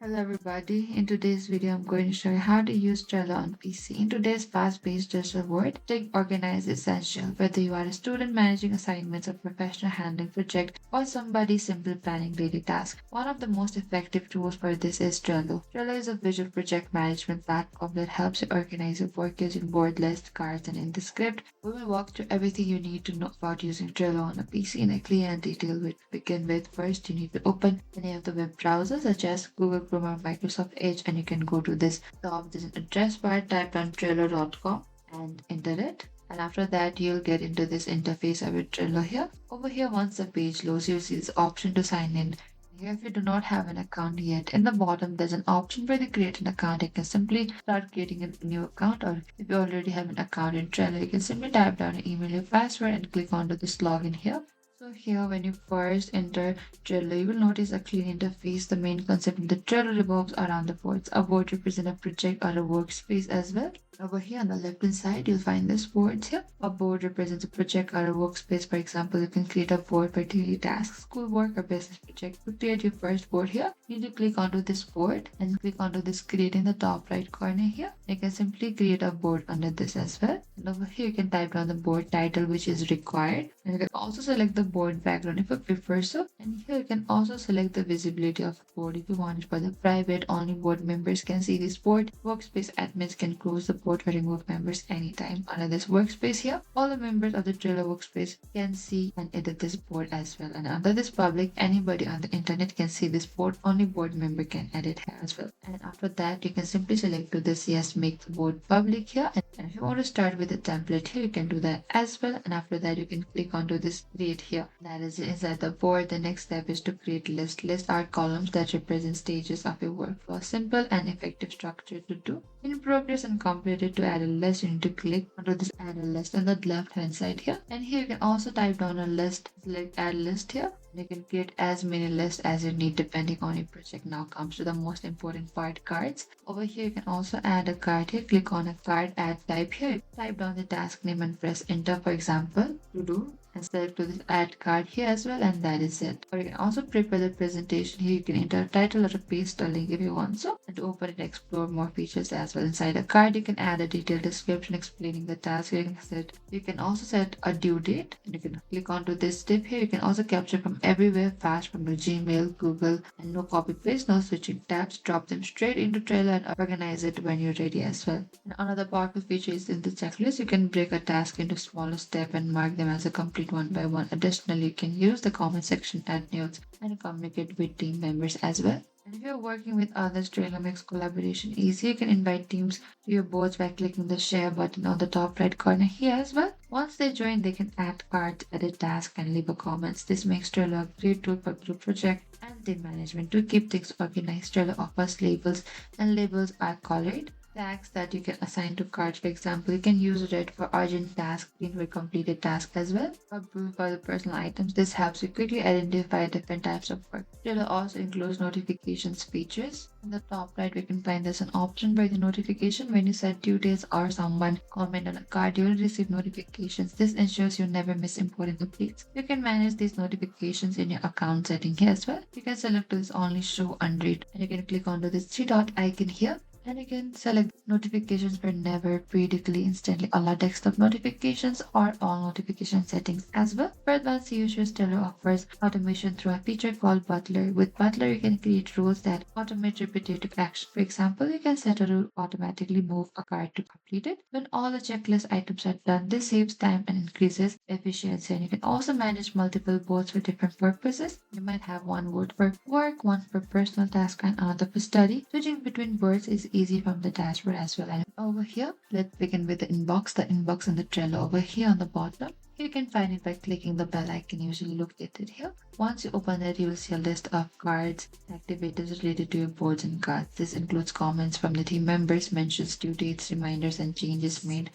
Hello everybody, in today's video I'm going to show you how to use Trello on PC. In today's fast-paced digital world, staying organized is essential. Whether you are a student managing assignments, a professional handling project, or somebody simply planning daily tasks, one of the most effective tools for this is Trello. Trello is a visual project management platform that helps you organize your work using board lists, cards, and in the script. We will walk through everything you need to know about using Trello on a PC in a clear and detailed way. To begin with, first you need to open any of the web browsers such as Google Chrome or Microsoft Edge, and you can go to this top. There's an address bar, type on Trello.com and enter it. And after that, you'll get into this interface with Trello here. Over here, once the page loads, you'll see this option to sign in. Here, if you do not have an account yet, in the bottom there's an option where you create an account. You can simply start creating a new account, or if you already have an account in Trello, you can simply type down your email, your password, and click onto this login here. So here, when you first enter Trello, you will notice a clean interface. The main concept in the Trello revolves around the boards. A board represents a project or a workspace as well. Over here on the left hand side, you'll find this board here. A board represents a project or a workspace. For example, you can create a board for daily tasks, schoolwork, or business project. To create your first board here, you need to click onto this board and click onto this create in the top right corner here. You can simply create a board under this as well. And over here, you can type down the board title which is required. And you can also select the board background if you prefer so. And here you can also select the visibility of the board if you want it for the private. Only board members can see this board. Workspace admins can close the board or remove members anytime. Under this workspace here, all the members of the Trello workspace can see and edit this board as well. And under this public, anybody on the internet can see this board. Only board member can edit here as well. And after that, you can simply select to this yes, make the board public here. And if you want to start with a template here, you can do that as well. And after that, you can click onto this create here. That is inside the board. The next step is to create list. Lists are columns that represent stages of your workflow. Simple and effective structure to do. In progress and completed. To add a list, you need to click onto this add a list on the left hand side here. And here you can also type down a list, select add list here. You can create as many lists as you need depending on your project. Now comes to the most important part, cards. Over here you can also add a card here. Click on a card, add type here. Type down the task name and press enter. For example, to do, and select to this add card here as well, and that is it. Or you can also prepare the presentation here. You can enter a title or a paste a link if you want so, and to open and explore more features as well. Inside a card you can add a detailed description explaining the task. You can also set a due date, and you can click onto this tip here. You can also capture from everywhere fast from your Gmail, Google, and no copy paste, no switching tabs. Drop them straight into Trello and organize it when you're ready as well. And another powerful feature is in the checklist. You can break a task into smaller steps and mark them as a complete one by one. Additionally, you can use the comment section, add notes, and communicate with team members as well. And if you're working with others, Trello makes collaboration easy. You can invite teams to your boards by clicking the share button on the top right corner here as well. Once they join, they can add cards, edit tasks, and leave a comments. This makes Trello a great tool for group project and team management. To keep things organized, Trello offers labels, and labels are colored tags that you can assign to cards. For example, you can use red for urgent tasks, green for completed tasks as well, or blue for the personal items. This helps you quickly identify different types of work. Trello also includes notifications features. In the top right, we can find there's an option where the notification when you set due dates or someone comment on a card, you will receive notifications. This ensures you never miss important updates. You can manage these notifications in your account setting here as well. You can select this only show unread, and you can click onto this three dot icon here, and you can select notifications for never, periodically, instantly, allow desktop notifications or all notification settings as well. For advanced users, Trello offers automation through a feature called Butler. With Butler, you can create rules that automate repetitive action. For example, you can set a rule automatically move a card to complete it. When all the checklist items are done, this saves time and increases efficiency. And you can also manage multiple boards for different purposes. You might have one board for work, one for personal task, and another for study. Switching between boards is easy from the dashboard as well. And over here, let's begin with the inbox. The inbox and the Trello over here on the bottom. You can find it by clicking the bell icon usually located here. Once you open it, you will see a list of cards, activities related to your boards and cards. This includes comments from the team members, mentions due dates, reminders, and changes made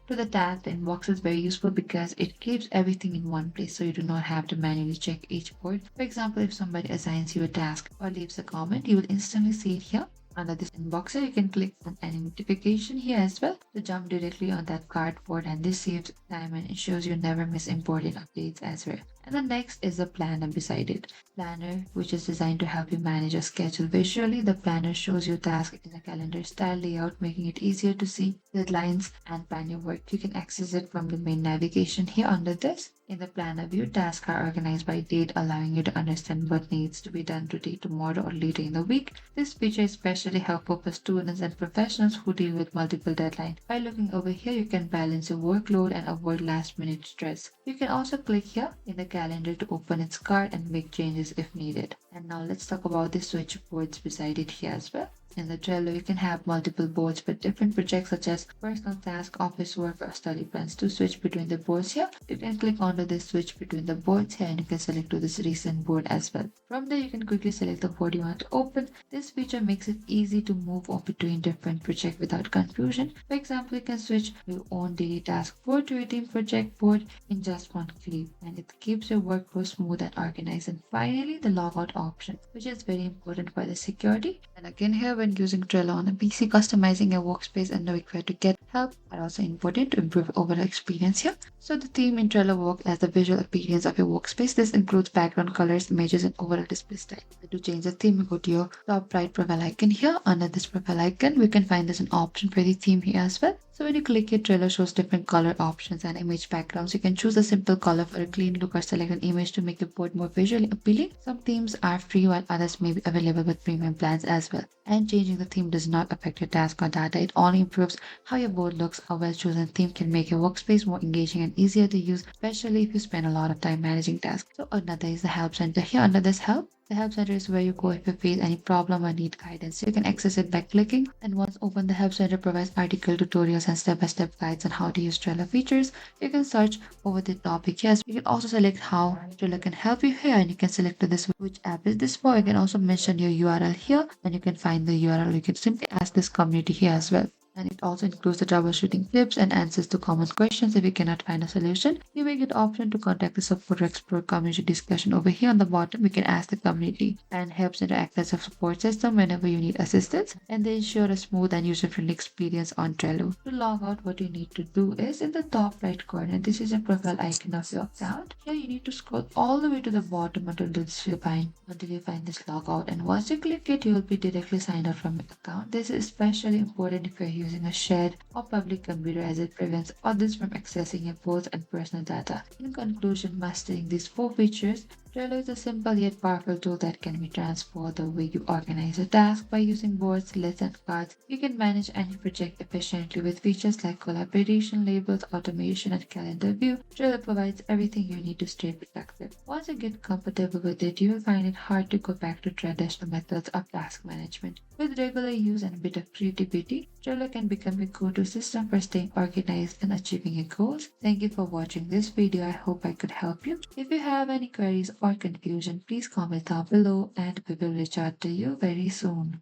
to the task. The inbox is very useful because it keeps everything in one place so you do not have to manually check each board. For example, if somebody assigns you a task or leaves a comment, you will instantly see it here. Under this inbox, you can click on any notification here as well to jump directly on that cardboard, and this saves time and ensures you never miss important updates as well. And the next is the planner beside it. Planner, which is designed to help you manage your schedule visually. The planner shows you tasks in a calendar style layout, making it easier to see deadlines and plan your work. You can access it from the main navigation here under this. In the planner view, tasks are organized by date, allowing you to understand what needs to be done today, tomorrow, or later in the week. This feature is especially helpful for students and professionals who deal with multiple deadlines. By looking over here, you can balance your workload and avoid last minute stress. You can also click here in the calendar to open its card and make changes if needed. And now let's talk about the switchboards beside it here as well. In the Trello, you can have multiple boards for different projects such as personal tasks, office work, or study plans. To switch between the boards here, you can click onto this switch between the boards here and you can select to this recent board as well. From there, you can quickly select the board you want to open. This feature makes it easy to move on between different projects without confusion. For example, you can switch your own daily task board to a team project board in just one click, and it keeps your workflow smooth and organized. And finally, the logout option, which is very important for the security. And again, here when using Trello on a PC, customizing your workspace and knowing where to get help are also important to improve overall experience here. So the theme in Trello works as the visual appearance of your workspace. This includes background colors, images, and overall display style. To change the theme, you go to your top right profile icon here. Under this profile icon, we can find there's an option for the theme here as well. So when you click it, Trello shows different color options and image backgrounds. You can choose a simple color for a clean look or select an image to make your board more visually appealing. Some themes are free while others may be available with premium plans as well. And changing the theme does not affect your task or data. It only improves how your board looks. A well-chosen theme can make your workspace more engaging and easier to use, especially if you spend a lot of time managing tasks. So another is the help center. Here under this help, the help center is where you go if you face any problem or need guidance. You can access it by clicking, and once open, the help center provides article tutorials and step-by-step guides on how to use Trello features. You can search over the topic. Yes, you can also select how Trello can help you here, and you can select this which app is this for. You can also mention your URL here, and you can find the URL. You can simply ask this community here as well. And it also includes the troubleshooting tips and answers to common questions. If you cannot find a solution, you may get option to contact the support or explore community discussion. Over here on the bottom, we can ask the community and helps interact as a support system whenever you need assistance, and they ensure a smooth and user-friendly experience on Trello. To log out, what you need to do is in the top right corner, this is a profile icon of your account. Here you need to scroll all the way to the bottom until you find this logout, and once you click it, you will be directly signed out from your account. This is especially important if you're using a shared or public computer, as it prevents others from accessing your boards and personal data. In conclusion, mastering these four features, Trello is a simple yet powerful tool that can be transformed the way you organize a task. By using boards, lists, and cards, you can manage any project efficiently with features like collaboration, labels, automation, and calendar view. Trello provides everything you need to stay productive. Once you get comfortable with it, you will find it hard to go back to traditional methods of task management. With regular use and a bit of creativity, Trello can become a go-to system for staying organized and achieving your goals. Thank you for watching this video. I hope I could help you. If you have any queries or confusion, please comment down below and we will reach out to you very soon.